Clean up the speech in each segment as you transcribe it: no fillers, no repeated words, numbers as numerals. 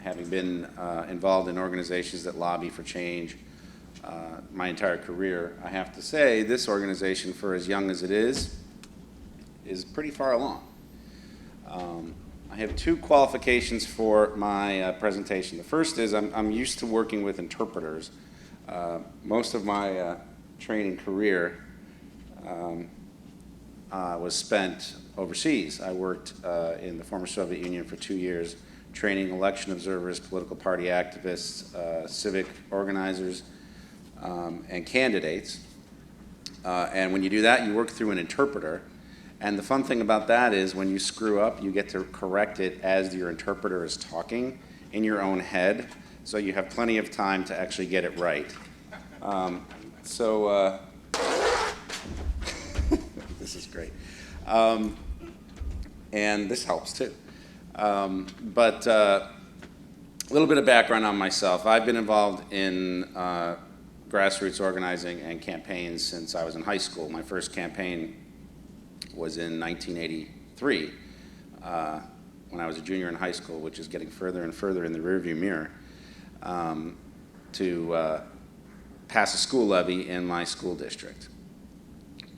having been involved in organizations that lobby for change my entire career, I have to say this organization, for as young as it is pretty far along. I have two qualifications for my presentation. The first is I'm used to working with interpreters. Most of my training career was spent overseas. I worked in the former Soviet Union for 2 years, training election observers, political party activists, civic organizers, and candidates. And when you do that, you work through an interpreter. And the fun thing about that is when you screw up, you get to correct it as your interpreter is talking in your own head. So you have plenty of time to actually get it right. This is great. And this helps too. But a little bit of background on myself. I've been involved in grassroots organizing and campaigns since I was in high school. My first campaign was in 1983 when I was a junior in high school, which is getting further and further in the rearview mirror, to pass a school levy in my school district.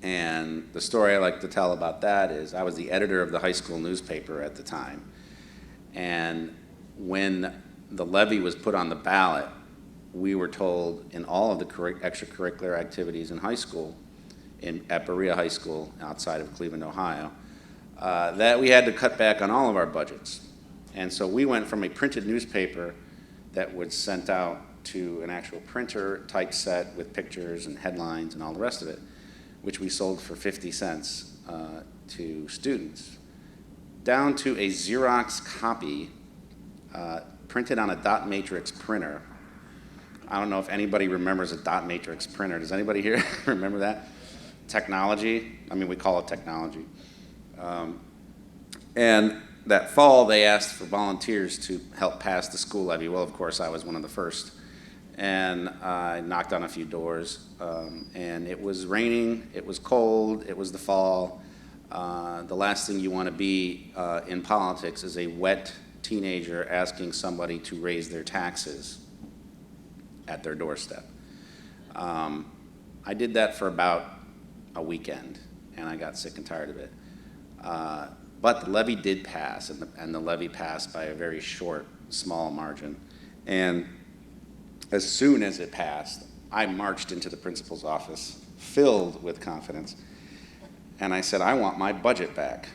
And the story I like to tell about that is I was the editor of the high school newspaper at the time. And when the levy was put on the ballot, we were told in all of the extracurricular activities in high school, at Berea High School outside of Cleveland, Ohio, that we had to cut back on all of our budgets. And so we went from a printed newspaper that was sent out to an actual printer typeset with pictures and headlines and all the rest of it, which we sold for 50 cents to students, down to a Xerox copy printed on a dot matrix printer. I don't know if anybody remembers a dot matrix printer. Does anybody here remember that? Technology, I mean, we call it technology. And that fall, they asked for volunteers to help pass the school levy. Well, of course, I was one of the first. And I knocked on a few doors. And it was raining, it was cold, it was the fall. The last thing you want to be in politics is a wet teenager asking somebody to raise their taxes at their doorstep. I did that for about a weekend, and I got sick and tired of it. But the levy did pass, and the levy passed by a very short, small margin. And as soon as it passed, I marched into the principal's office, filled with confidence, and I said, I want my budget back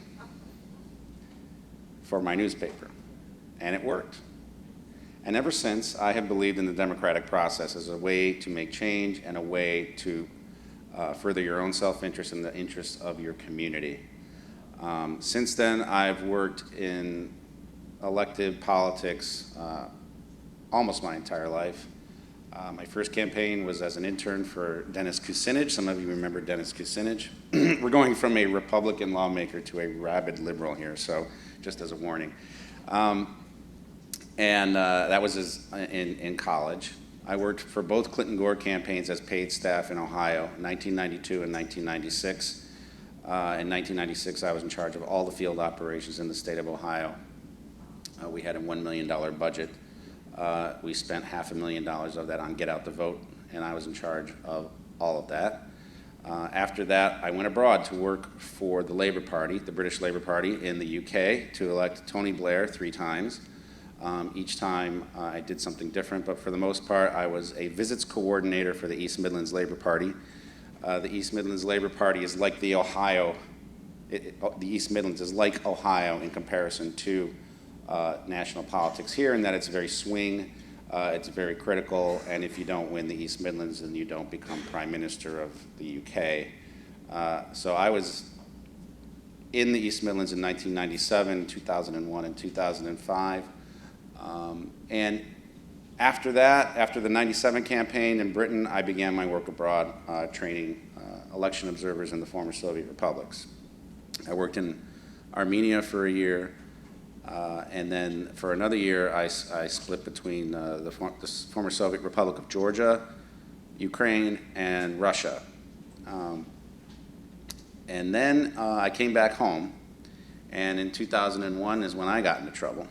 for my newspaper. And it worked. And ever since, I have believed in the democratic process as a way to make change and a way to further your own self-interest and the interests of your community. Since then, I've worked in elected politics almost my entire life. My first campaign was as an intern for Dennis Kucinich. Some of you remember Dennis Kucinich. We're going from a Republican lawmaker to a rabid liberal here, so just as a warning. That was in college. I worked for both Clinton Gore campaigns as paid staff in Ohio, 1992 and 1996. In 1996, I was in charge of all the field operations in the state of Ohio. We had a $1 million budget. We spent $500,000 of that on Get Out the Vote, and I was in charge of all of that. After that, I went abroad to work for the Labour Party, the British Labour Party in the UK, to elect Tony Blair 3 times. Each time I did something different, but for the most part, I was a visits coordinator for the East Midlands Labour Party. The East Midlands Labour Party is like the East Midlands is like Ohio in comparison to national politics here, in that it's very swing, it's very critical, and if you don't win the East Midlands, then you don't become Prime Minister of the UK. So I was in the East Midlands in 1997, 2001, and 2005. And after that, after the 97 campaign in Britain, I began my work abroad, training election observers in the former Soviet republics. I worked in Armenia for a year, and then for another year, I split between the former Soviet Republic of Georgia, Ukraine, and Russia. And then I came back home, and in 2001 is when I got into trouble.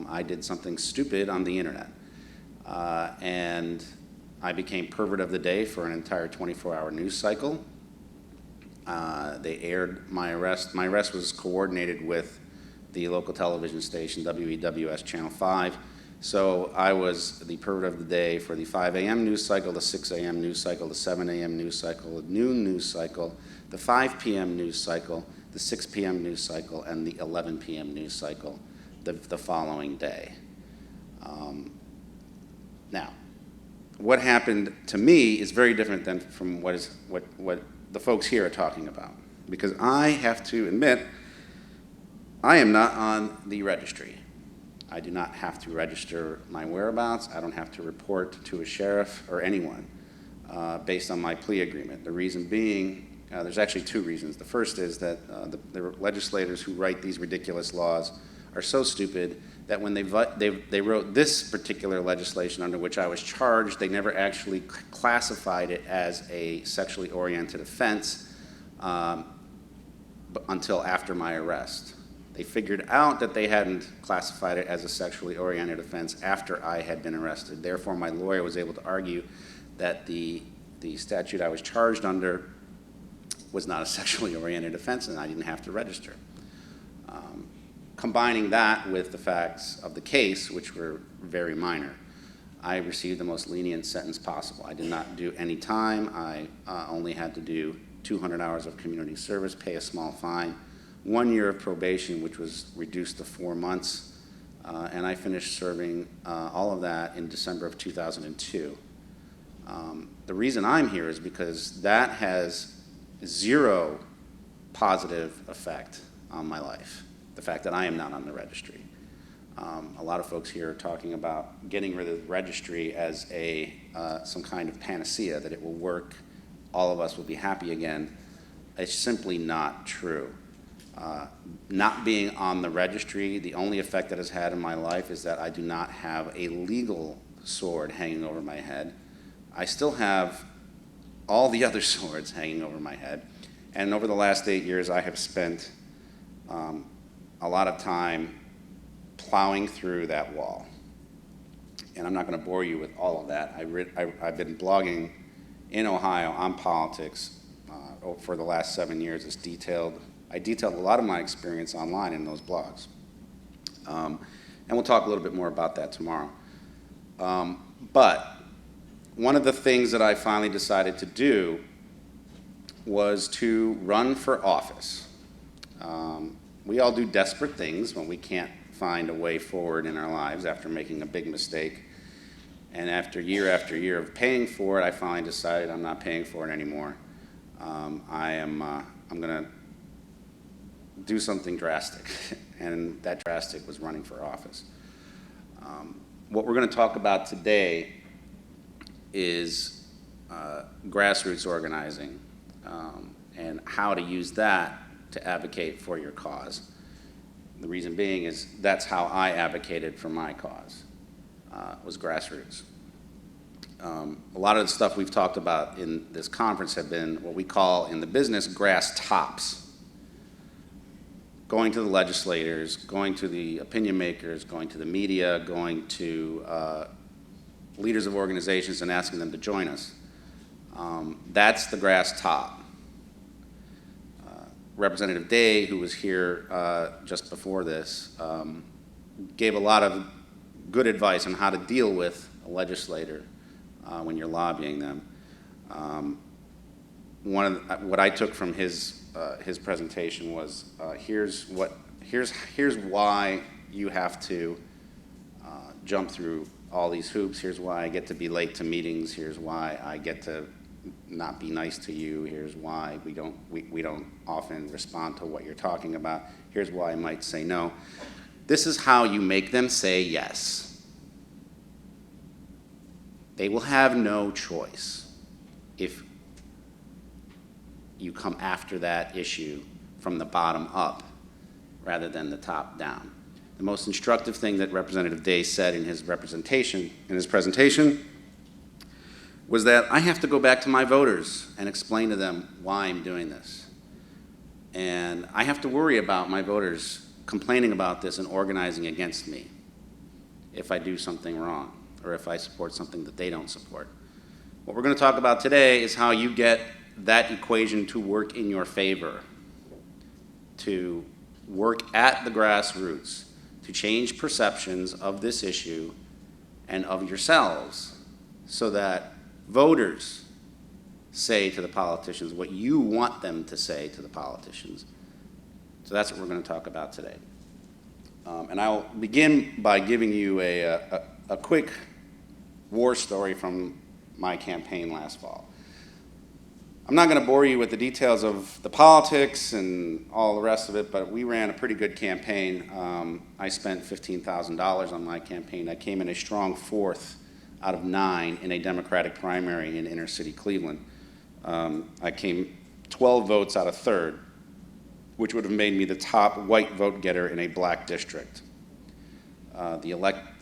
I did something stupid on the internet. And I became pervert of the day for an entire 24-hour news cycle. They aired my arrest. My arrest was coordinated with the local television station, WEWS Channel 5. So I was the pervert of the day for the 5 a.m. news cycle, the 6 a.m. news cycle, the 7 a.m. news cycle, the noon news cycle, the 5 p.m. news cycle, the 6 p.m. news cycle, and the 11 p.m. news cycle the following day. Now, what happened to me is very different than from what the folks here are talking about, because I have to admit, I am not on the registry. I do not have to register my whereabouts. I don't have to report to a sheriff or anyone based on my plea agreement. The reason being, there's actually two reasons. The first is that the legislators who write these ridiculous laws are so stupid that when they wrote this particular legislation under which I was charged, they never actually classified it as a sexually oriented offense until after my arrest. They figured out that they hadn't classified it as a sexually oriented offense after I had been arrested. Therefore, my lawyer was able to argue that the statute I was charged under was not a sexually oriented offense and I didn't have to register. Combining that with the facts of the case, which were very minor, I received the most lenient sentence possible. I did not do any time. I only had to do 200 hours of community service, pay a small fine, 1 year of probation, which was reduced to 4 months, and I finished serving all of that in December of 2002. The reason I'm here is because that has zero positive effect on my life, the fact that I am not on the registry. A lot of folks here are talking about getting rid of the registry as some kind of panacea, that it will work, all of us will be happy again. It's simply not true. Not being on the registry, the only effect that has had in my life is that I do not have a legal sword hanging over my head. I still have all the other swords hanging over my head. And over the last 8 years, I have spent a lot of time plowing through that wall. And I'm not going to bore you with all of that. I've been blogging in Ohio on politics for the last 7 years. I detailed a lot of my experience online in those blogs. And we'll talk a little bit more about that tomorrow. But one of the things that I finally decided to do was to run for office. We all do desperate things when we can't find a way forward in our lives after making a big mistake. And after year of paying for it, I finally decided I'm not paying for it anymore. I'm going to do something drastic, and that drastic was running for office. What we're going to talk about today is grassroots organizing and how to use that to advocate for your cause. The reason being is that's how I advocated for my cause, was grassroots. A lot of the stuff we've talked about in this conference have been what we call in the business grass tops. Going to the legislators, going to the opinion makers, going to the media, going to leaders of organizations and asking them to join us. That's the grass top. Representative Day, who was here just before this, gave a lot of good advice on how to deal with a legislator when you're lobbying them. What I took from his presentation was here's why you have to jump through all these hoops. Here's why I get to be late to meetings. Here's why I get to not be nice to you. Here's why we don't often respond to what you're talking about. Here's why I might say no. This is how you make them say yes. They will have no choice if you come after that issue from the bottom up rather than the top down. The most instructive thing that Representative Day said in his presentation was that I have to go back to my voters and explain to them why I'm doing this. And I have to worry about my voters complaining about this and organizing against me. if I do something wrong or if I support something that they don't support. What we're going to talk about today is how you get that equation to work in your favor, to work at the grassroots, to change perceptions of this issue and of yourselves so that voters say to the politicians what you want them to say to the politicians. So that's what we're going to talk about today. And I'll begin by giving you a quick war story from my campaign last fall. I'm not going to bore you with the details of the politics and all the rest of it, but we ran a pretty good campaign. I spent $15,000 on my campaign. I came in a strong 4th out of 9 in a Democratic primary in inner city Cleveland. I came 12 votes out of 3rd, which would have made me the top white vote getter in a black district. The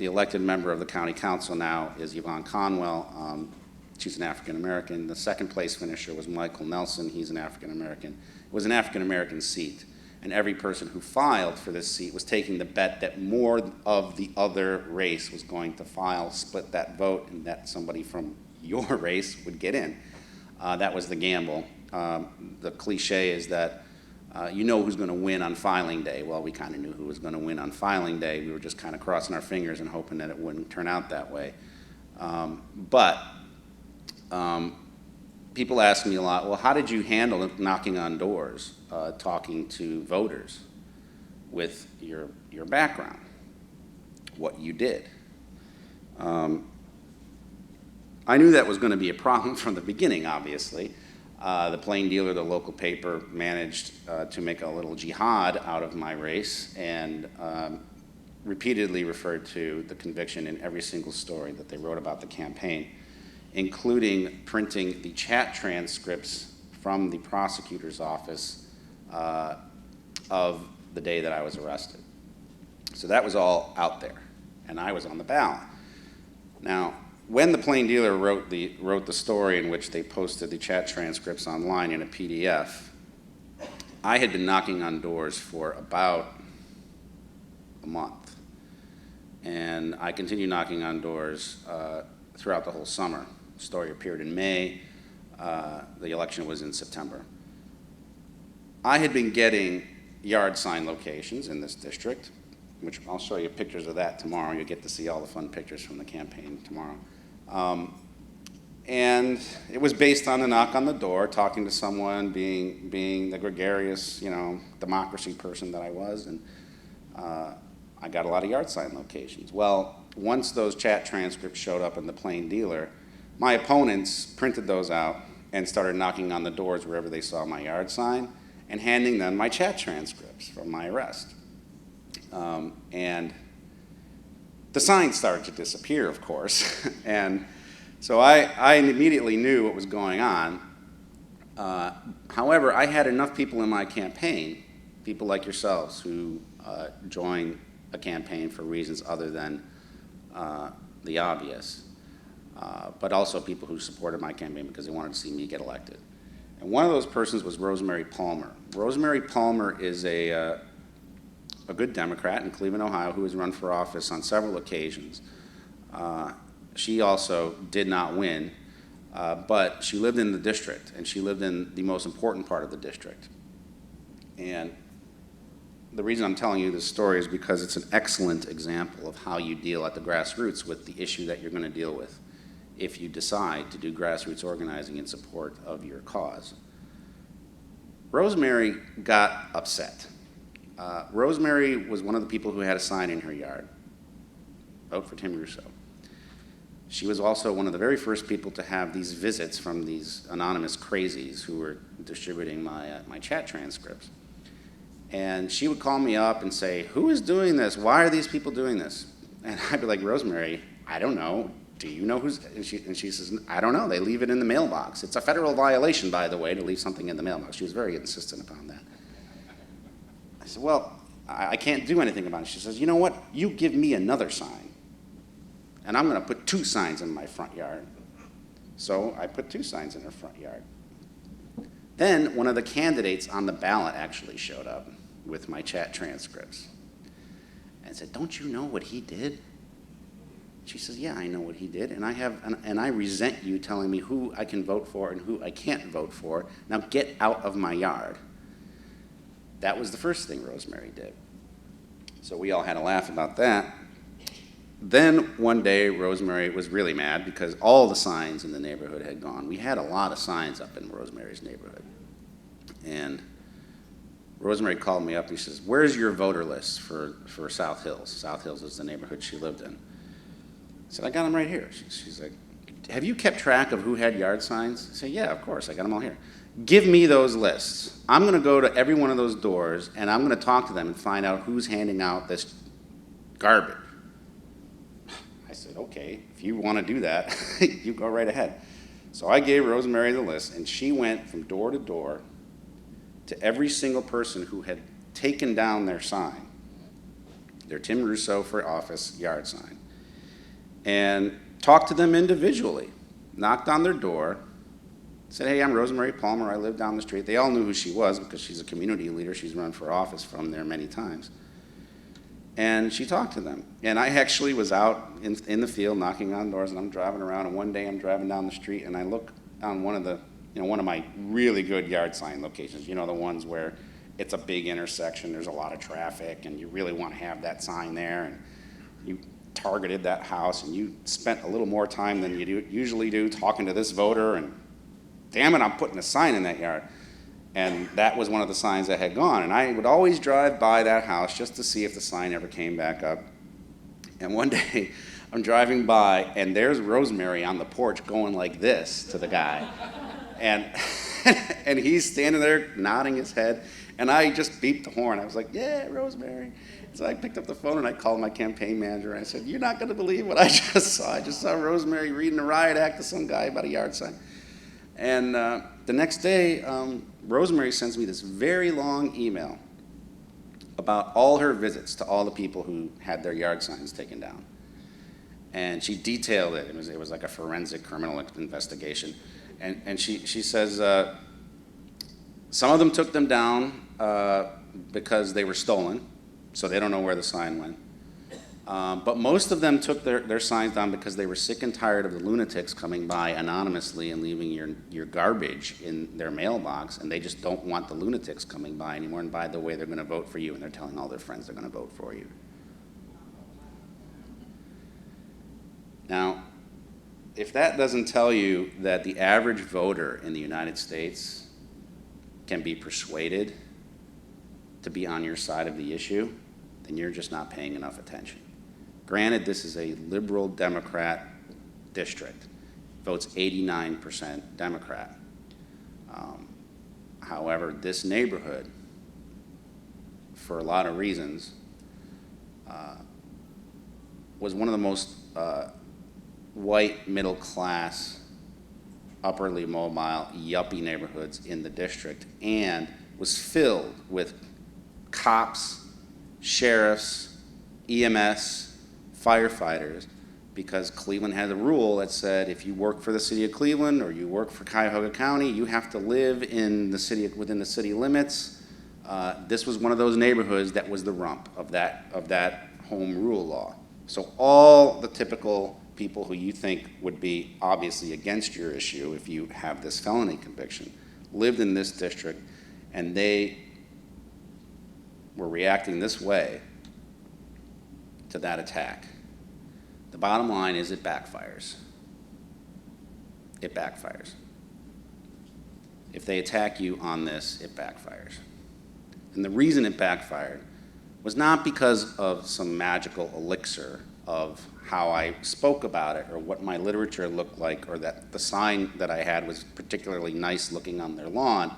elected member of the county council now is Yvonne Conwell. She's an African American. The second place finisher was Michael Nelson. He's an African American. It was an African American seat, and every person who filed for this seat was taking the bet that more of the other race was going to file, split that vote, and that somebody from your race would get in. That was the gamble. The cliche is that you know who's going to win on filing day. Well, we kind of knew who was going to win on filing day. We were just kind of crossing our fingers and hoping that it wouldn't turn out that way. People ask me a lot, well, how did you handle knocking on doors, talking to voters with your background, what you did? I knew that was going to be a problem from the beginning, obviously. The Plain Dealer, the local paper, managed to make a little jihad out of my race and repeatedly referred to the conviction in every single story that they wrote about the campaign, including printing the chat transcripts from the prosecutor's office of the day that I was arrested. So that was all out there, and I was on the ballot. Now, when the Plain Dealer wrote the story in which they posted the chat transcripts online in a PDF, I had been knocking on doors for about a month. And I continued knocking on doors throughout the whole summer. The story appeared in May. The election was in September. I had been getting yard sign locations in this district, which I'll show you pictures of that tomorrow. You'll get to see all the fun pictures from the campaign tomorrow. And it was based on a knock on the door, talking to someone, being the gregarious, democracy person that I was, and I got a lot of yard sign locations. Well, once those chat transcripts showed up in the Plain Dealer, my opponents printed those out and started knocking on the doors wherever they saw my yard sign and handing them my chat transcripts from my arrest. And the signs started to disappear, of course. And so I immediately knew what was going on. However, I had enough people in my campaign, people like yourselves, who join a campaign for reasons other than the obvious, but also people who supported my campaign because they wanted to see me get elected. And one of those persons was Rosemary Palmer. Rosemary Palmer is a good Democrat in Cleveland, Ohio, who has run for office on several occasions. She also did not win, but she lived in the district, and she lived in the most important part of the district. And the reason I'm telling you this story is because it's an excellent example of how you deal at the grassroots with the issue that you're going to deal with if you decide to do grassroots organizing in support of your cause. Rosemary got upset. Rosemary was one of the people who had a sign in her yard, vote for Tim Russo. She was also one of the very first people to have these visits from these anonymous crazies who were distributing my chat transcripts. And she would call me up and say, who is doing this? Why are these people doing this? And I'd be like, Rosemary, I don't know. Do you know who's, and she says, I don't know. They leave it in the mailbox. It's a federal violation, by the way, to leave something in the mailbox. She was very insistent upon that. I said, well, I can't do anything about it. She says, you know what? You give me another sign, and I'm going to put 2 signs in my front yard. So I put 2 signs in her front yard. Then one of the candidates on the ballot actually showed up with my chat transcripts and said, don't you know what he did? She says, yeah, I know what he did, and I resent you telling me who I can vote for and who I can't vote for. Now get out of my yard. That was the first thing Rosemary did. So we all had a laugh about that. Then one day, Rosemary was really mad because all the signs in the neighborhood had gone. We had a lot of signs up in Rosemary's neighborhood. And Rosemary called me up. He says, where's your voter list for South Hills? South Hills is the neighborhood she lived in. I said, I got them right here. She's like, have you kept track of who had yard signs? I said, yeah, of course, I got them all here. Give me those lists. I'm going to go to every one of those doors, and I'm going to talk to them and find out who's handing out this garbage. I said, okay, if you want to do that, you go right ahead. So I gave Rosemary the list, and she went from door to door to every single person who had taken down their sign, their Tim Russo for office yard sign, and talked to them individually, knocked on their door, said, hey, I'm Rosemary Palmer, I live down the street. They all knew who she was because she's a community leader. She's run for office from there many times. And she talked to them. And I actually was out in the field knocking on doors, and I'm driving around, and one day I'm driving down the street, and I look on one of my really good yard sign locations, the ones where it's a big intersection, there's a lot of traffic, and you really want to have that sign there, and you targeted that house, and you spent a little more time than you usually do talking to this voter, and damn it, I'm putting a sign in that yard. And that was one of the signs that had gone. And I would always drive by that house just to see if the sign ever came back up. And one day, I'm driving by, and there's Rosemary on the porch going like this to the guy. And, and he's standing there nodding his head, and I just beeped the horn. I was like, yeah, Rosemary. So I picked up the phone, and I called my campaign manager, and I said, you're not going to believe what I just saw. I just saw Rosemary reading a riot act to some guy about a yard sign. And the next day, Rosemary sends me this very long email about all her visits to all the people who had their yard signs taken down. And she detailed it. It was like a forensic criminal investigation. And she says some of them took them down because they were stolen, so they don't know where the sign went. But most of them took their signs down because they were sick and tired of the lunatics coming by anonymously and leaving your garbage in their mailbox, and they just don't want the lunatics coming by anymore. And by the way, they're going to vote for you, and they're telling all their friends they're going to vote for you. Now, if that doesn't tell you that the average voter in the United States can be persuaded to be on your side of the issue, then you're just not paying enough attention. Granted, this is a liberal Democrat district. Votes 89% Democrat. However, this neighborhood, for a lot of reasons, was one of the most white, middle class, upperly mobile, yuppie neighborhoods in the district, and was filled with cops, sheriffs, EMS, firefighters, because Cleveland had a rule that said if you work for the city of Cleveland or you work for Cuyahoga County, you have to live in the city, within the city limits. This was one of those neighborhoods that was the rump of that home rule law. So all the typical people who you think would be obviously against your issue if you have this felony conviction lived in this district, and they were reacting this way to that attack. The bottom line is it backfires. It backfires. If they attack you on this, it backfires. And the reason it backfired was not because of some magical elixir of how I spoke about it or what my literature looked like or that the sign that I had was particularly nice looking on their lawn.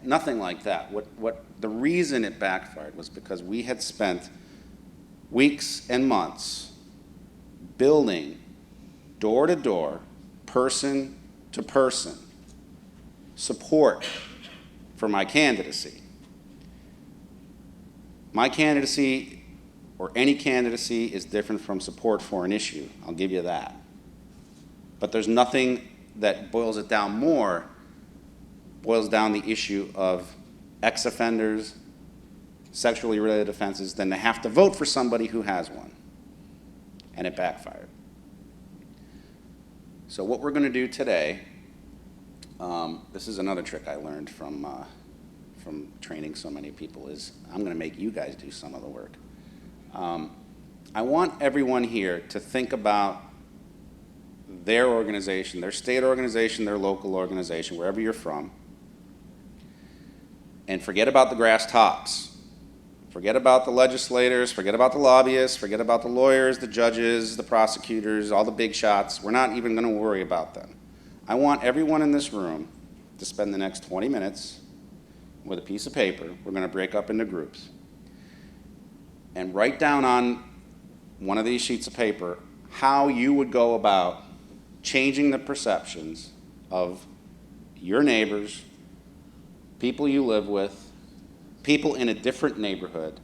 Nothing like that. What the reason it backfired was because we had spent weeks and months building door to door, person to person support for my candidacy. My candidacy, or any candidacy, is different from support for an issue. I'll give you that. But there's nothing that boils it down more, boils down the issue of ex-offenders, sexually related offenses, than to have to vote for somebody who has one. And it backfired. So what we're going to do today, this is another trick I learned from training so many people, is I'm going to make you guys do some of the work. I want everyone here to think about their organization, their state organization, their local organization, wherever you're from, and forget about the grass tops. Forget about the legislators, forget about the lobbyists, forget about the lawyers, the judges, the prosecutors, all the big shots. We're not even going to worry about them. I want everyone in this room to spend the next 20 minutes with a piece of paper. We're going to break up into groups. And write down on one of these sheets of paper how you would go about changing the perceptions of your neighbors, people you live with, people in a different neighborhood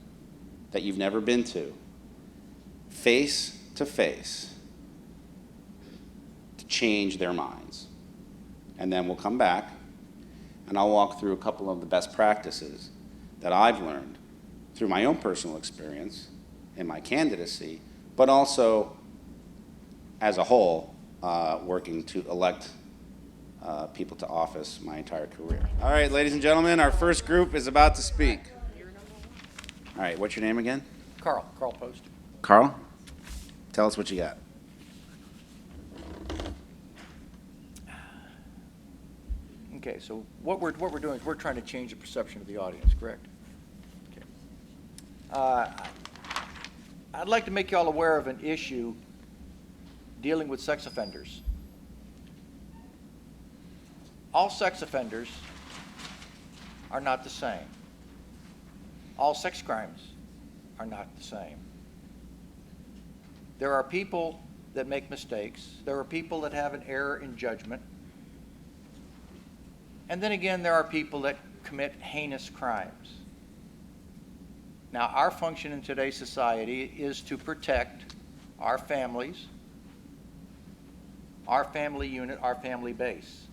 that you've never been to, face to face, to change their minds. And then we'll come back and I'll walk through a couple of the best practices that I've learned through my own personal experience in my candidacy, but also as a whole, working to elect people to office my entire career. All right, ladies and gentlemen, our first group is about to speak. All right, what's your name again? Carl Post. Carl, tell us what you got. Okay, so what we're doing is we're trying to change the perception of the audience, correct? Okay. I'd like to make you all aware of an issue dealing with sex offenders. All sex offenders are not the same. All sex crimes are not the same. There are people that make mistakes. There are people that have an error in judgment. And then again, there are people that commit heinous crimes. Now, our function in today's society is to protect our families, our family unit, our family base.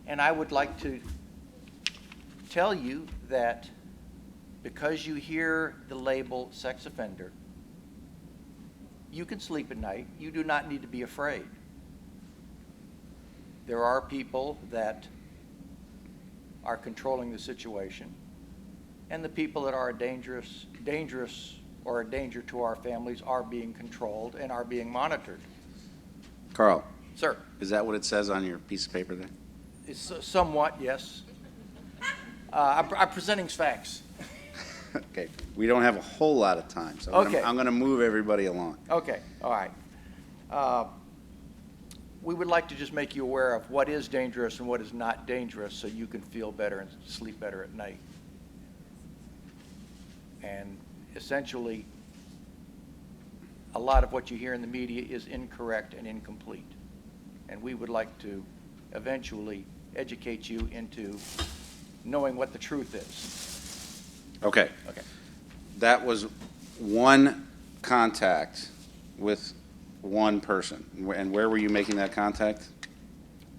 And I would like to tell you that because you hear the label sex offender, you can sleep at night. You do not need to be afraid. There are people that are controlling the situation, and the people that are dangerous or a danger to our families are being controlled and are being monitored. Carl. Sir. Is that what it says on your piece of paper there? It's somewhat, yes. I'm presenting facts. Okay, we don't have a whole lot of time, so Okay. I'm going to move everybody along. Okay, all right. We would like to just make you aware of what is dangerous and what is not dangerous so you can feel better and sleep better at night. And essentially, a lot of what you hear in the media is incorrect and incomplete. And we would like to eventually educate you into knowing what the truth is. Okay. Okay. That was one contact with one person. And where were you making that contact?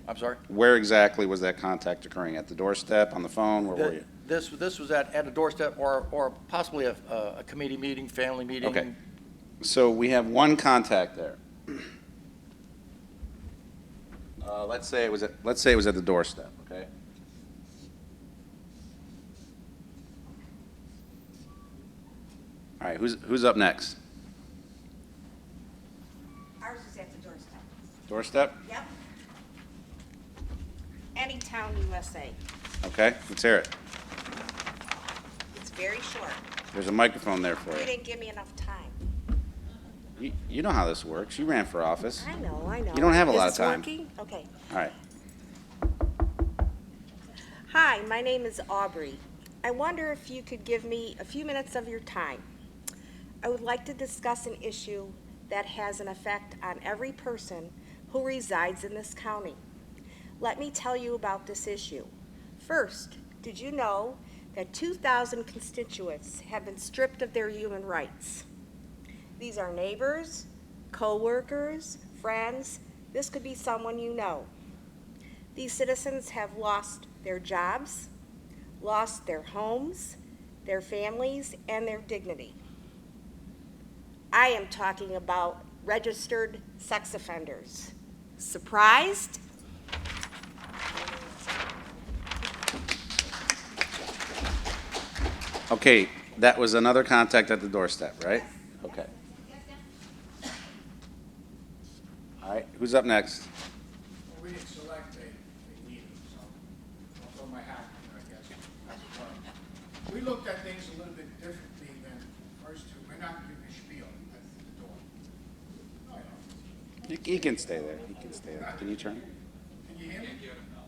I'm sorry? Where exactly was that contact occurring? At the doorstep, on the phone? Where were you? This was at a doorstep or possibly a committee meeting, family meeting. Okay. So we have one contact there. Let's say it was at the doorstep, okay? All right, who's up next? Ours is at the doorstep. Doorstep? Yep. Anytown, USA. Okay, let's hear it. It's very short. There's a microphone there for You you. didn't give me enough time. You know how this works. You ran for office. I know. You don't have a lot of Is time. this working? Okay. All right. Hi, my name is Aubrey. I wonder if you could give me a few minutes of your time. I would like to discuss an issue that has an effect on every person who resides in this county. Let me tell you about this issue. First, did you know that 2,000 constituents have been stripped of their human rights? These are neighbors, co-workers, friends. This could be someone you know. These citizens have lost their jobs, lost their homes, their families, and their dignity. I am talking about registered sex offenders. Surprised? Okay, that was another contact at the doorstep, right? Okay. All right, who's up next? Well, we didn't select a leader, so I'll throw my hat in there, I guess, as it were. We looked at things a little bit differently than the first two. We're not giving a spiel at the door. No, no. He can stay there. He can stay there. Can you turn? Can you hear me?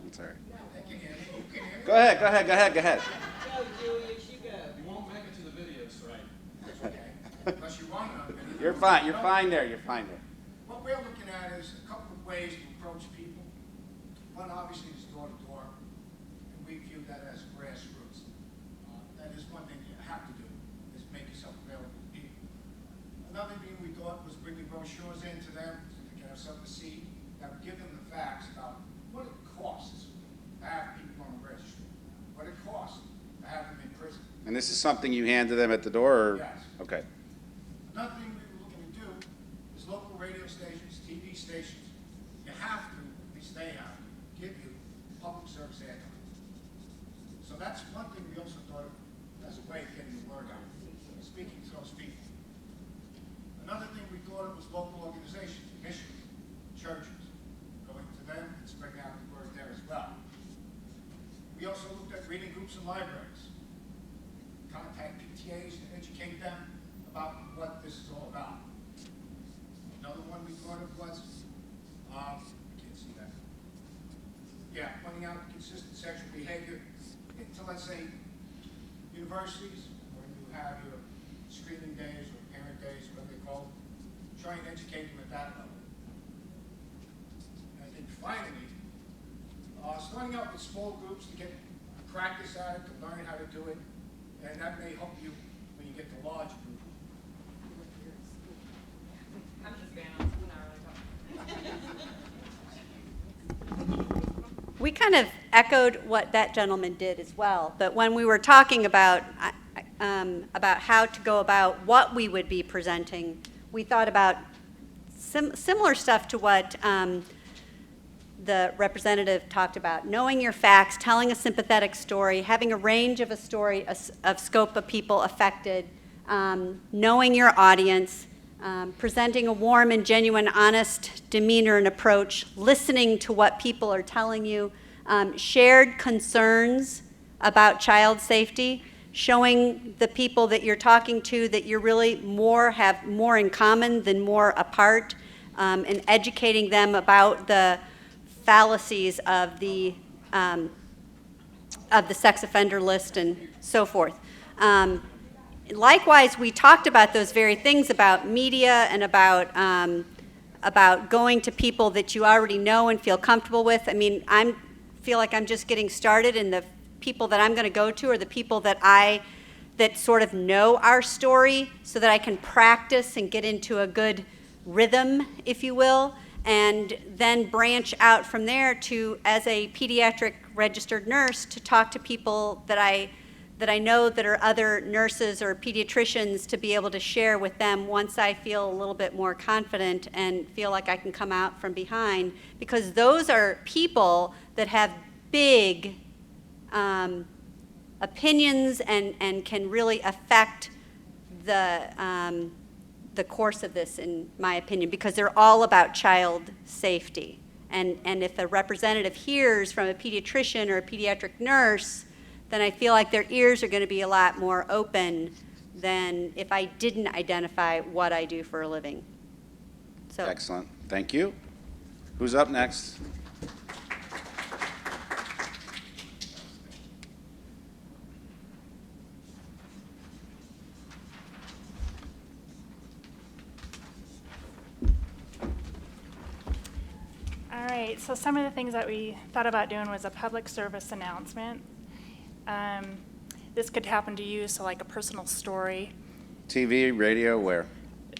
It's all right. I can hear me. You can hear me? Go ahead, go ahead, go ahead, go ahead. You won't make it to the video, so. That's okay. Unless you want to. You're fine there, you're fine there. What we're looking at is a couple of ways to approach people. One, obviously, is door to door, and we view that as grassroots. That is one thing you have to do, is make yourself available to people. Another thing we thought was bringing brochures in to them, so they can have something to see, that would give them the facts about what it costs to have people on the registry, what it costs to have them in prison. And this is something you hand to them at the door, or? Yes. Okay. Another thing we were looking to do is local radio stations, TV stations. You have to, at least they have, give you public service airtime. So that's one thing we also thought of as a way of getting the word out, speaking to those people. Another thing we thought of was local organizations, missions, churches, going to them and spreading out the word there as well. We also looked at reading groups and libraries, contact PTAs and educate them about what this is all about. Another one we thought of was, I can't see that. Yeah, pointing out consistent sexual behavior into, let's say, universities, when you have your screening days or parent days, whatever they call them, try and educate them at that level. And I think finally, starting out with small groups to get practice at it, to learn how to do it, and that may help you when you get to large groups. I'm just being honest, I'm not really talking. We kind of echoed what that gentleman did as well, but when we were talking about how to go about what we would be presenting, we thought about similar stuff to what the representative talked about: knowing your facts, telling a sympathetic story, having a range of a story of scope of people affected, knowing your audience, presenting a warm and genuine, honest demeanor and approach, listening to what people are telling you, shared concerns about child safety, showing the people that you're talking to that you're really have more in common than more apart, and educating them about the fallacies of the sex offender list and so forth. Likewise, we talked about those very things about media and about going to people that you already know and feel comfortable with. I mean, I feel like I'm just getting started, and the people that I'm going to go to are the people that sort of know our story, so that I can practice and get into a good rhythm, if you will, and then branch out from there to, as a pediatric registered nurse, to talk to people that I know that are other nurses or pediatricians, to be able to share with them once I feel a little bit more confident and feel like I can come out from behind, because those are people that have big opinions and can really affect the course of this, in my opinion, because they're all about child safety. And if a representative hears from a pediatrician or a pediatric nurse, then I feel like their ears are going to be a lot more open than if I didn't identify what I do for a living. So. Excellent. Thank you. Who's up next? All right, so some of the things that we thought about doing was a public service announcement. This could happen to you, so like a personal story. TV, radio, where?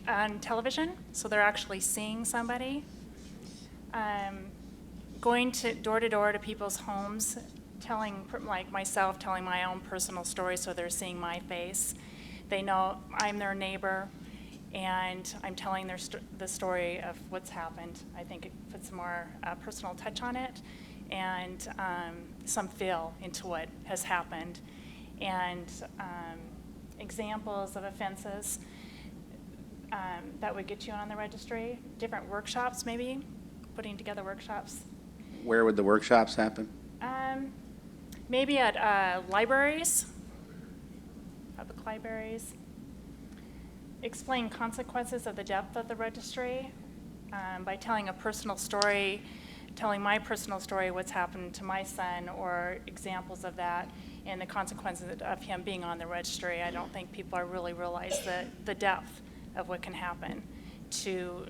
On television, so they're actually seeing somebody. Going to door to people's homes, telling, like myself, telling my own personal story, so they're seeing my face. They know I'm their neighbor. and I'm telling the story of what's happened. I think it puts a more personal touch on it, and some feel into what has happened, and examples of offenses that would get you on the registry, different workshops maybe, putting together workshops. Where would the workshops happen? Maybe at libraries, public libraries. Explain consequences of the depth of the registry by telling a personal story, telling my personal story, what's happened to my son, or examples of that, and the consequences of him being on the registry. I don't think people really realize the depth of what can happen to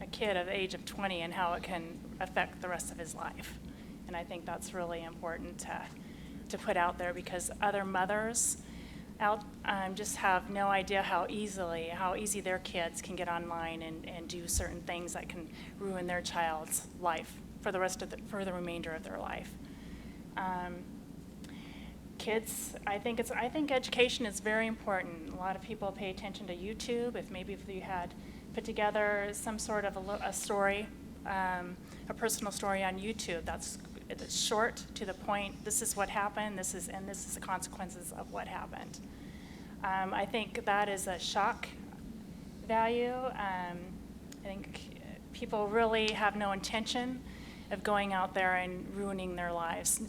a kid of the age of 20 and how it can affect the rest of his life. And I think that's really important to put out there, because other mothers out just have no idea how easy their kids can get online and do certain things that can ruin their child's life for the remainder of their life. Kids, I think education is very important. A lot of people pay attention to YouTube. If you had put together some sort of a story, a personal story on YouTube, it's short, to the point. This is what happened. This is the consequences of what happened. I think that is a shock value. I think people really have no intention of going out there and ruining their lives,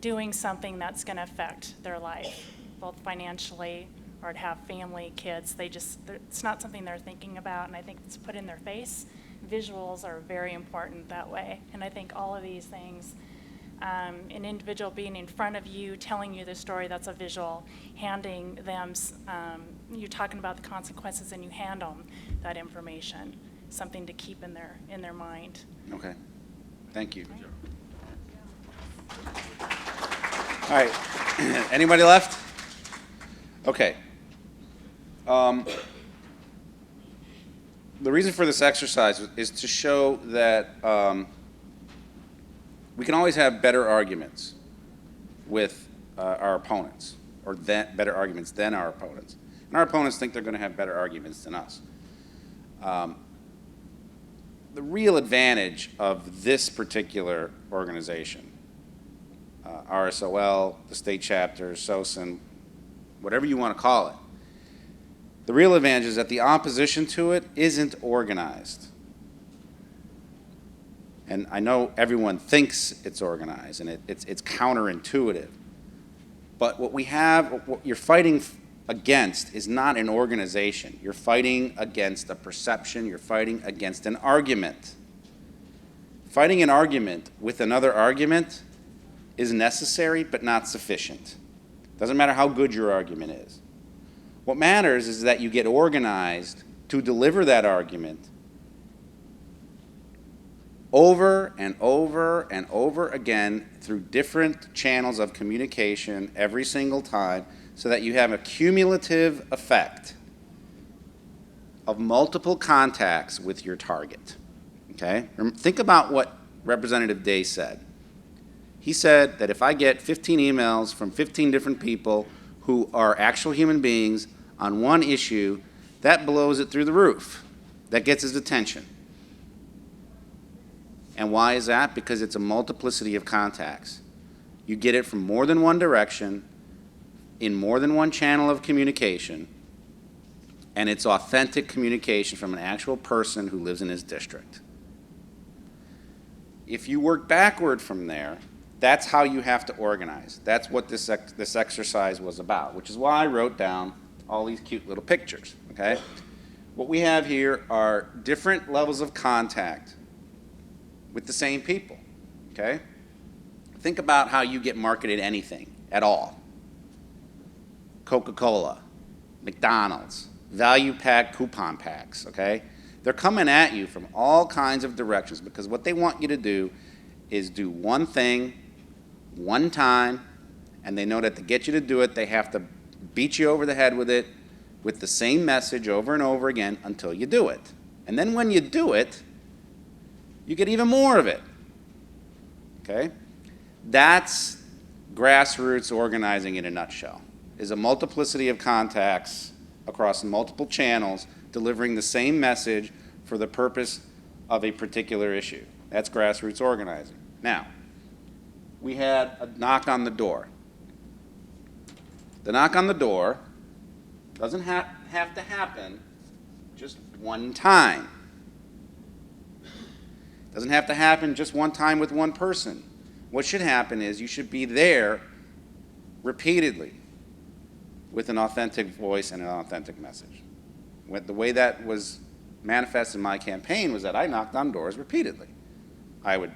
doing something that's going to affect their life, both financially or to have family, kids. It's not something they're thinking about, and I think it's put in their face. Visuals are very important that way, and I think all of these things, an individual being in front of you, telling you the story, that's a visual, handing them, you're talking about the consequences and you hand them that information, something to keep in their mind. Okay, thank you. All right, anybody left? Okay. The reason for this exercise is to show that we can always have better arguments with our opponents, or better arguments than our opponents. And our opponents think they're going to have better arguments than us. The real advantage of this particular organization, RSOL, the state chapters, SOSN, whatever you want to call it, the real advantage is that the opposition to it isn't organized. And I know everyone thinks it's organized, and it's counterintuitive. But what you're fighting against is not an organization. You're fighting against a perception. You're fighting against an argument. Fighting an argument with another argument is necessary but not sufficient. Doesn't matter how good your argument is. What matters is that you get organized to deliver that argument over and over and over again through different channels of communication every single time, so that you have a cumulative effect of multiple contacts with your target. Okay? Think about what Representative Day said. He said that if I get 15 emails from 15 different people who are actual human beings on one issue, that blows it through the roof. That gets his attention. And why is that? Because it's a multiplicity of contacts. You get it from more than one direction, in more than one channel of communication, and it's authentic communication from an actual person who lives in his district. If you work backward from there, that's how you have to organize. That's what this exercise was about, which is why I wrote down all these cute little pictures, okay? What we have here are different levels of contact with the same people, okay? Think about how you get marketed anything at all. Coca-Cola, McDonald's, value pack coupon packs, okay? They're coming at you from all kinds of directions, because what they want you to do is do one thing, one time, and they know that to get you to do it, they have to beat you over the head with it, with the same message over and over again until you do it. And then when you do it, you get even more of it, okay? That's grassroots organizing in a nutshell. is a multiplicity of contacts across multiple channels delivering the same message for the purpose of a particular issue. That's grassroots organizing. Now, we had a knock on the door. The knock on the door doesn't have to happen just one time. Doesn't have to happen just one time with one person. What should happen is you should be there repeatedly with an authentic voice and an authentic message. The way that was manifest in my campaign was that I knocked on doors repeatedly. I would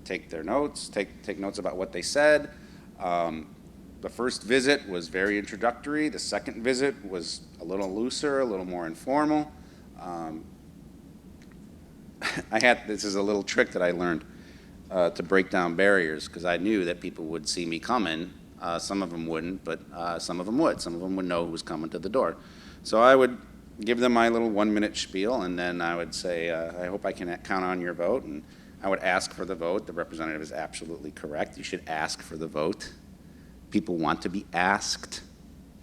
take their notes, take notes about what they said. The first visit was very introductory. The second visit was a little looser, a little more informal. This is a little trick that I learned to break down barriers, because I knew that people would see me coming. Some of them wouldn't, but some of them would. Some of them would know who was coming to the door. So I would give them my little 1-minute spiel, and then I would say, I hope I can count on your vote, and I would ask for the vote. The representative is absolutely correct. You should ask for the vote. People want to be asked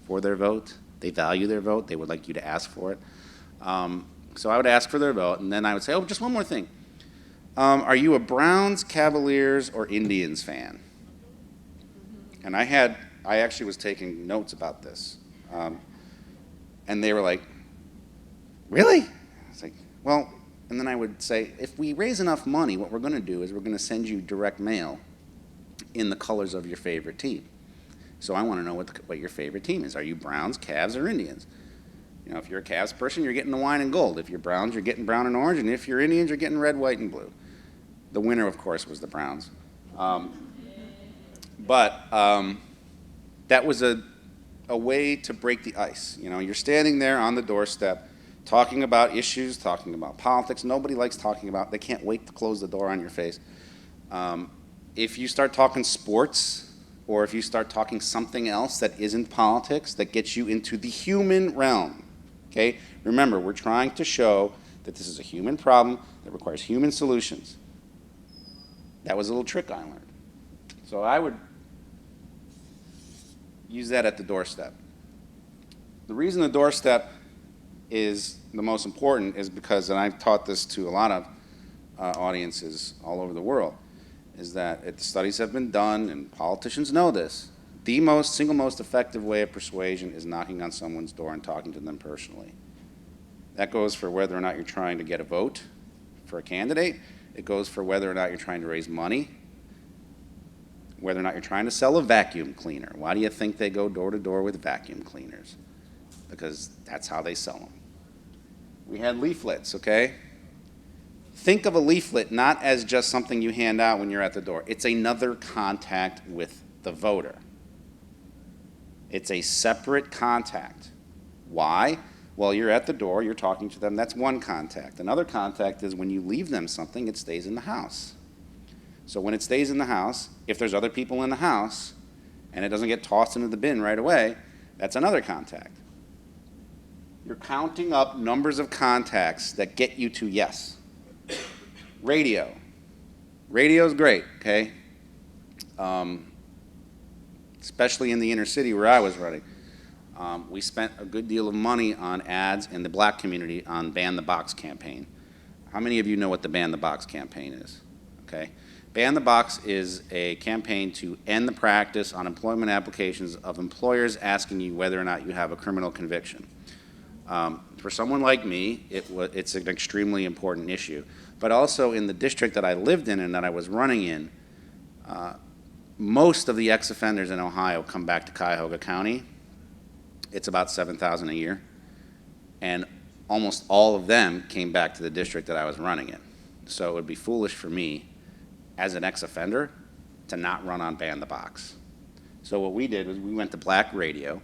for their vote. They value their vote. They would like you to ask for it. So I would ask for their vote, and then I would say, oh, just one more thing. Are you a Browns, Cavaliers, or Indians fan? And I actually was taking notes about this. And they were like, really? I was like, well, and then I would say, if we raise enough money, what we're going to do is we're going to send you direct mail in the colors of your favorite team. So I want to know what your favorite team is. Are you Browns, Cavs, or Indians? You know, if you're a Cavs person, you're getting the wine and gold. If you're Browns, you're getting brown and orange. And if you're Indians, you're getting red, white, and blue. The winner, of course, was the Browns. But that was a way to break the ice. You know, you're standing there on the doorstep talking about issues, talking about politics. Nobody likes talking about, they can't wait to close the door on your face. If you start talking sports, or if you start talking something else that isn't politics, that gets you into the human realm, okay? Remember, we're trying to show that this is a human problem that requires human solutions. That was a little trick I learned. So I would use that at the doorstep. The reason the doorstep is the most important is because, and I've taught this to a lot of audiences all over the world, is that the studies have been done, and politicians know this, the single most effective way of persuasion is knocking on someone's door and talking to them personally. That goes for whether or not you're trying to get a vote for a candidate. It goes for whether or not you're trying to raise money, whether or not you're trying to sell a vacuum cleaner. Why do you think they go door to door with vacuum cleaners? Because that's how they sell them. We had leaflets, okay? Think of a leaflet not as just something you hand out when you're at the door. It's another contact with the voter. It's a separate contact. Why? Well, you're at the door, you're talking to them, that's one contact. Another contact is when you leave them something, it stays in the house. So when it stays in the house, if there's other people in the house, and it doesn't get tossed into the bin right away, that's another contact. You're counting up numbers of contacts that get you to yes. Radio. Radio's great, okay? Especially in the inner city where I was running. We spent a good deal of money on ads in the black community on Ban the Box campaign. How many of you know what the Ban the Box campaign is? Okay. Ban the Box is a campaign to end the practice on employment applications of employers asking you whether or not you have a criminal conviction. For someone like me, it's an extremely important issue. But also in the district that I lived in and that I was running in, most of the ex-offenders in Ohio come back to Cuyahoga County. It's about 7,000 a year. And almost all of them came back to the district that I was running in. So it would be foolish for me, as an ex-offender, to not run on Ban the Box. So what we did was we went to black radio.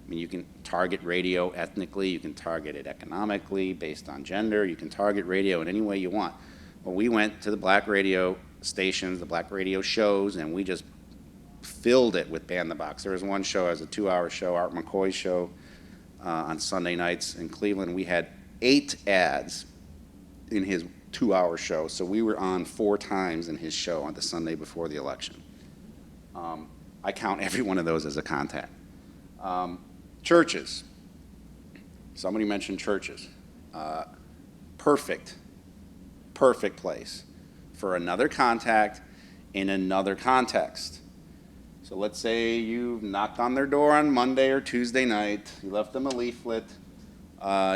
I mean, you can target radio ethnically, you can target it economically, based on gender, you can target radio in any way you want. Well, we went to the black radio stations, the black radio shows, and we just filled it with Ban the Box. There was one show, it was a 2-hour show, Art McCoy's show, on Sunday nights in Cleveland. We had 8 ads in his 2-hour show, so we were on 4 times in his show on the Sunday before the election. I count every one of those as a contact. Churches. Somebody mentioned churches. Perfect place for another contact in another context. So let's say you knocked on their door on Monday or Tuesday night, you left them a leaflet,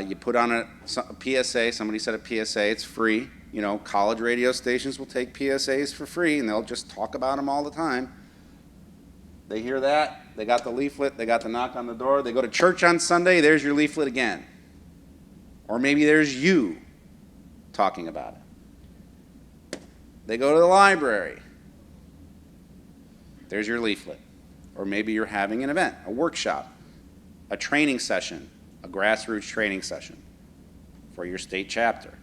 you put on a PSA, somebody said a PSA, it's free. You know, college radio stations will take PSAs for free and they'll just talk about them all the time. They hear that, they got the leaflet, they got the knock on the door, they go to church on Sunday, there's your leaflet again. Or maybe there's you talking about it. They go to the library, there's your leaflet. Or maybe you're having an event, a workshop, a training session, a grassroots training session for your state chapter.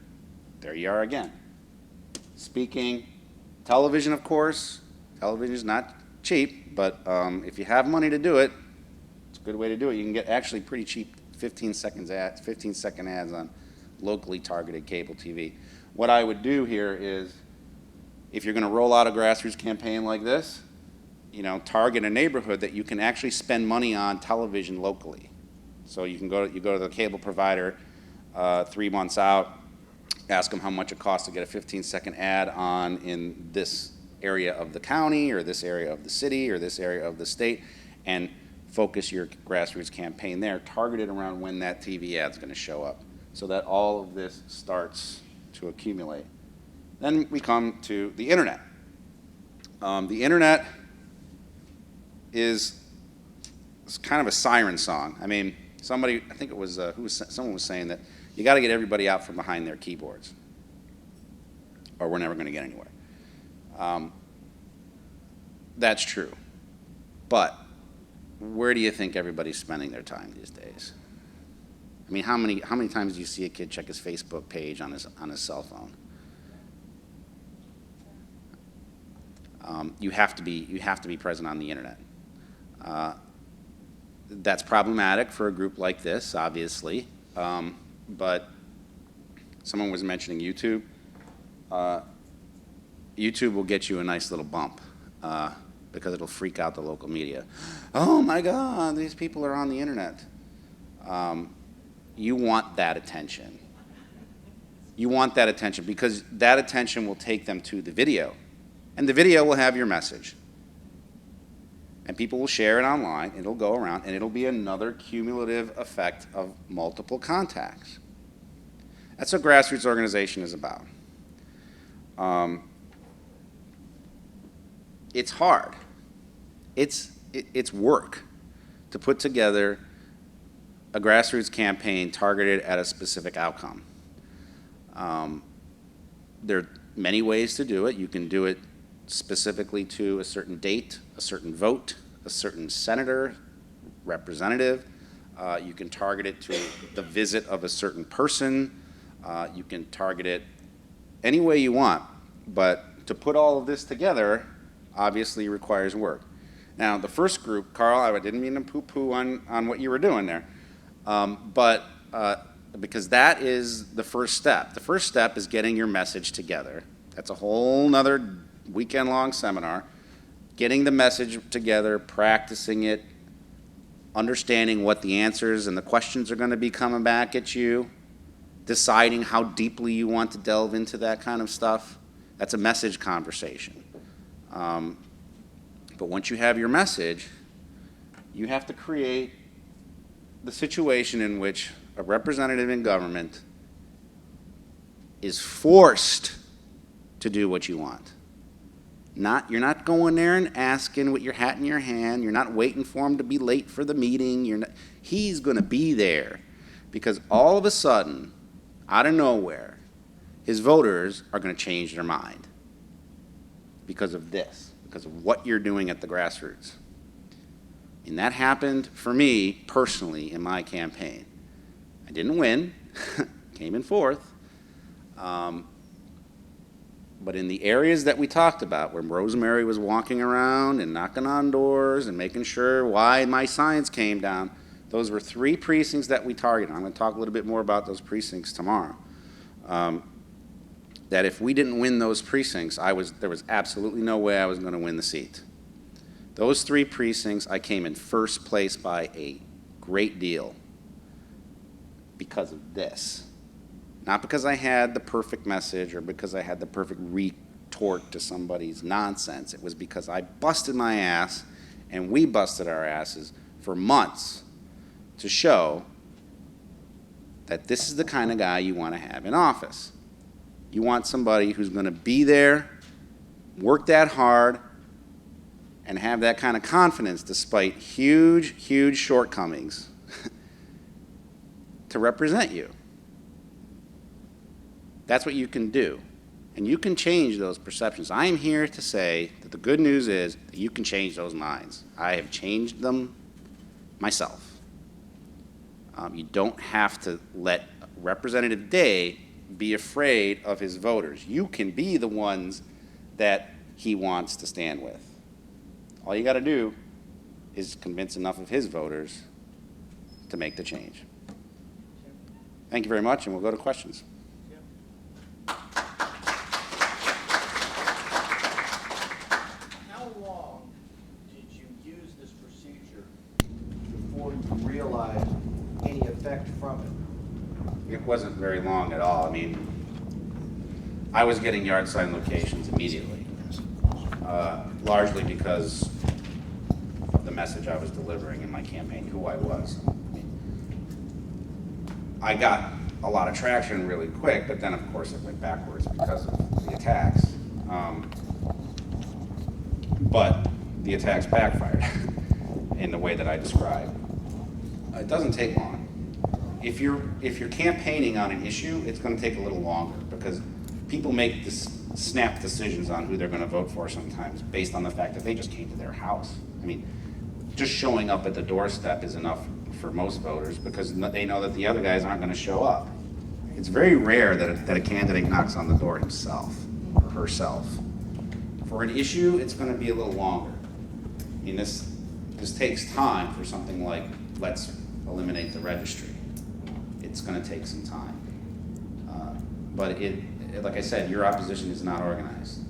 There you are again. Speaking, television, of course. Television is not cheap, but if you have money to do it, it's a good way to do it. You can get actually pretty cheap 15-second ads on locally targeted cable TV. What I would do here is, if you're going to roll out a grassroots campaign like this, you know, target a neighborhood that you can actually spend money on television locally. So you go to the cable provider 3 months out, ask them how much it costs to get a 15-second ad on in this area of the county or this area of the city or this area of the state, and focus your grassroots campaign there, targeted around when that TV ad is going to show up, so that all of this starts to accumulate. Then we come to the internet. The internet is kind of a siren song. I mean, somebody, I think it was, someone was saying that you got to get everybody out from behind their keyboards, or we're never going to get anywhere. That's true. But where do you think everybody's spending their time these days? I mean, how many times do you see a kid check his Facebook page on his cell phone? You have to be present on the internet. That's problematic for a group like this, obviously. But someone was mentioning YouTube. YouTube will get you a nice little bump because it'll freak out the local media. Oh my God, these people are on the internet. You want that attention. You want that attention because that attention will take them to the video. And the video will have your message. And people will share it online, and it'll go around, and it'll be another cumulative effect of multiple contacts. That's what grassroots organization is about. It's hard. It's work to put together a grassroots campaign targeted at a specific outcome. There are many ways to do it. You can do it specifically to a certain date, a certain vote, a certain senator, representative. You can target it to the visit of a certain person. You can target it any way you want. But to put all of this together obviously requires work. Now, the first group, Carl, I didn't mean to poo-poo on what you were doing there. Because that is the first step. The first step is getting your message together. That's a whole nother weekend-long seminar. Getting the message together, practicing it, understanding what the answers and the questions are going to be coming back at you, deciding how deeply you want to delve into that kind of stuff. That's a message conversation. But once you have your message, you have to create the situation in which a representative in government is forced to do what you want. You're not going there and asking with your hat in your hand. You're not waiting for him to be late for the meeting. He's going to be there because all of a sudden, out of nowhere, his voters are going to change their mind because of this, because of what you're doing at the grassroots. And that happened for me personally in my campaign. I didn't win, came in fourth. But in the areas that we talked about, where Rosemary was walking around and knocking on doors and making sure why my signs came down, those were 3 precincts that we targeted. I'm going to talk a little bit more about those precincts tomorrow. That if we didn't win those precincts, there was absolutely no way I was going to win the seat. Those 3 precincts, I came in first place by a great deal because of this. Not because I had the perfect message or because I had the perfect retort to somebody's nonsense. It was because I busted my ass, and we busted our asses for months to show that this is the kind of guy you want to have in office. You want somebody who's going to be there, work that hard, and have that kind of confidence despite huge, huge shortcomings to represent you. That's what you can do. And you can change those perceptions. I am here to say that the good news is that you can change those minds. I have changed them myself. You don't have to let Representative Day be afraid of his voters. You can be the ones that he wants to stand with. All you got to do is convince enough of his voters to make the change. Thank you very much, and we'll go to questions. How long did you use this procedure before you realized any effect from it? It wasn't very long at all. I mean, I was getting yard sign locations immediately, largely because of the message I was delivering in my campaign, who I was. I got a lot of traction really quick, but then of course it went backwards because of the attacks. But the attacks backfired in the way that I described. It doesn't take long. If you're campaigning on an issue, it's going to take a little longer because people make snap decisions on who they're going to vote for sometimes based on the fact that they just came to their house. I mean, just showing up at the doorstep is enough for most voters because they know that the other guys aren't going to show up. It's very rare that a candidate knocks on the door himself or herself. For an issue, it's going to be a little longer. I mean, this takes time for something like, let's eliminate the registry. It's going to take some time. But like I said, your opposition is not organized.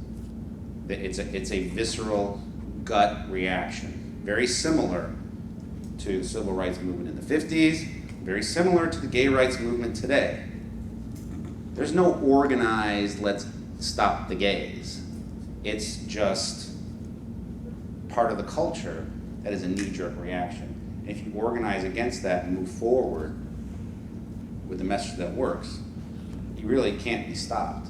It's a visceral gut reaction, very similar to the civil rights movement in the 50s, very similar to the gay rights movement today. There's no organized, let's stop the gays. It's just part of the culture that is a knee-jerk reaction. And if you organize against that and move forward with a message that works, you really can't be stopped.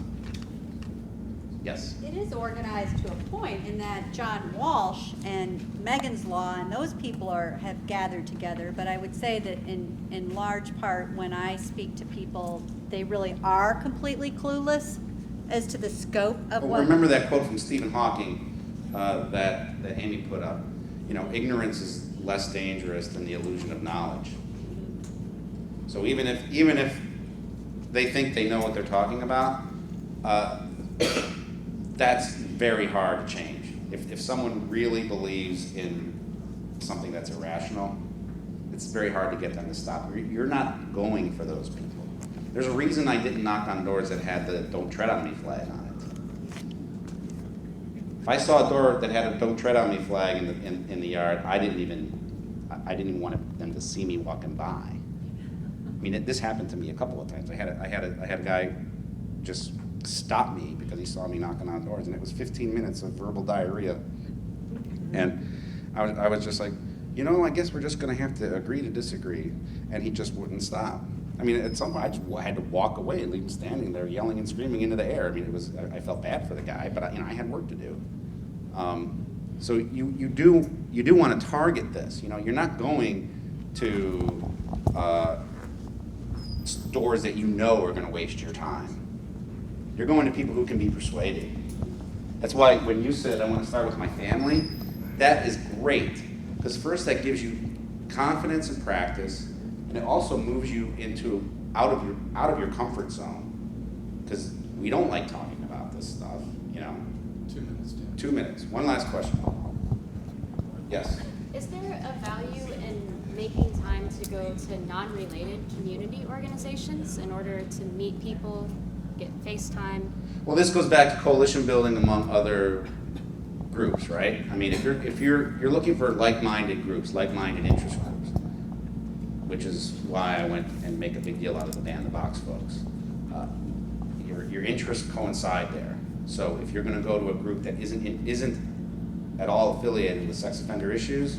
Yes? It is organized to a point in that John Walsh and Megan's Law and those people have gathered together, but I would say that in large part when I speak to people, they really are completely clueless as to the scope of what... Remember that quote from Stephen Hawking that Amy put up. You know, ignorance is less dangerous than the illusion of knowledge. So even if they think they know what they're talking about, that's very hard to change. If someone really believes in something that's irrational, it's very hard to get them to stop. You're not going for those people. There's a reason I didn't knock on doors that had the "Don't Tread on Me" flag on it. If I saw a door that had a "Don't Tread on Me" flag in the yard, I didn't even want them to see me walking by. I mean, this happened to me a couple of times. I had a guy just stop me because he saw me knocking on doors, and it was 15 minutes of verbal diarrhea. And I was just like, you know, I guess we're just going to have to agree to disagree. And he just wouldn't stop. I mean, at some point, I had to walk away and leave him standing there yelling and screaming into the air. I mean, I felt bad for the guy, but I had work to do. So you do want to target this. You know, you're not going to stores that you know are going to waste your time. You're going to people who can be persuaded. That's why when you said, I want to start with my family, that is great. Because first that gives you confidence and practice, and it also moves you out of your comfort zone. Because we don't like talking about this stuff, you know. 2 minutes, Dan. 2 minutes. One last question. Yes? Is there a value in making time to go to non-related community organizations in order to meet people, get FaceTime? Well, this goes back to coalition building among other groups, right? I mean, if you're looking for like-minded groups, like-minded interest groups, which is why I went and make a big deal out of the Ban the Box folks. Your interests coincide there. So if you're going to go to a group that isn't at all affiliated with sex offender issues,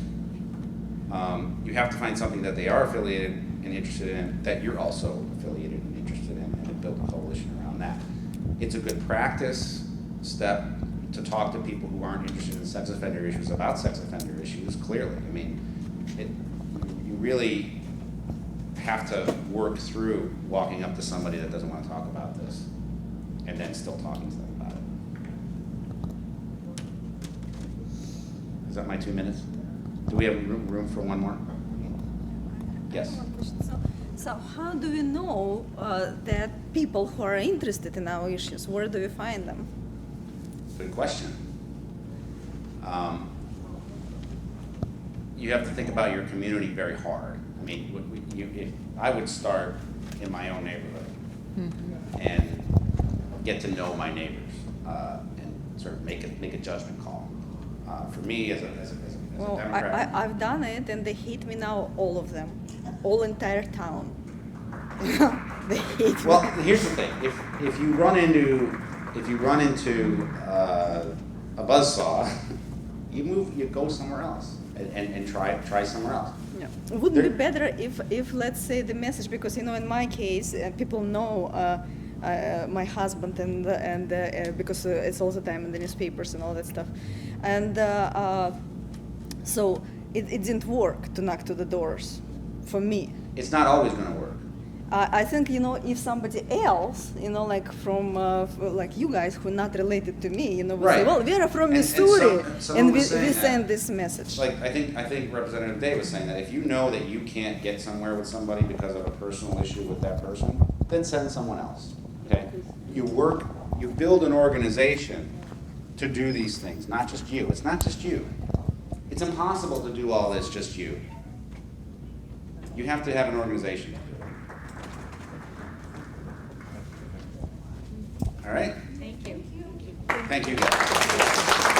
you have to find something that they are affiliated and interested in that you're also affiliated and interested in, and build a coalition around that. It's a good practice step to talk to people who aren't interested in sex offender issues about sex offender issues, clearly. I mean, you really have to work through walking up to somebody that doesn't want to talk about this and then still talking to them about it. Is that my 2 minutes? Do we have room for one more? Yes. So how do we know that people who are interested in our issues, where do we find them? Good question. You have to think about your community very hard. I mean, if I would start in my own neighborhood and get to know my neighbors and sort of make a judgment call. For me, as a Well, Democrat, I've done it, and they hate me now, all of them, all entire town. They hate me. well, here's the thing: if you run into a buzzsaw, you go somewhere else and try somewhere else. Yeah. Wouldn't There- be better if let's say the message, because in my case, people know my husband and because it's all the time in the newspapers and all that stuff, and so it didn't work to knock to the doors for me. It's not always going to work. I think if somebody else, like from like you guys who are not related to me, would say, Right. well, we are from And Missouri, someone we was saying that. send this message. Like I think Representative Day was saying that if you know that you can't get somewhere with somebody because of a personal issue with that person, then send someone else. Okay? You build an organization to do these things, not just you. It's not just you. It's impossible to do all this just you. You have to have an organization to do it. All right? Thank you. Thank you guys.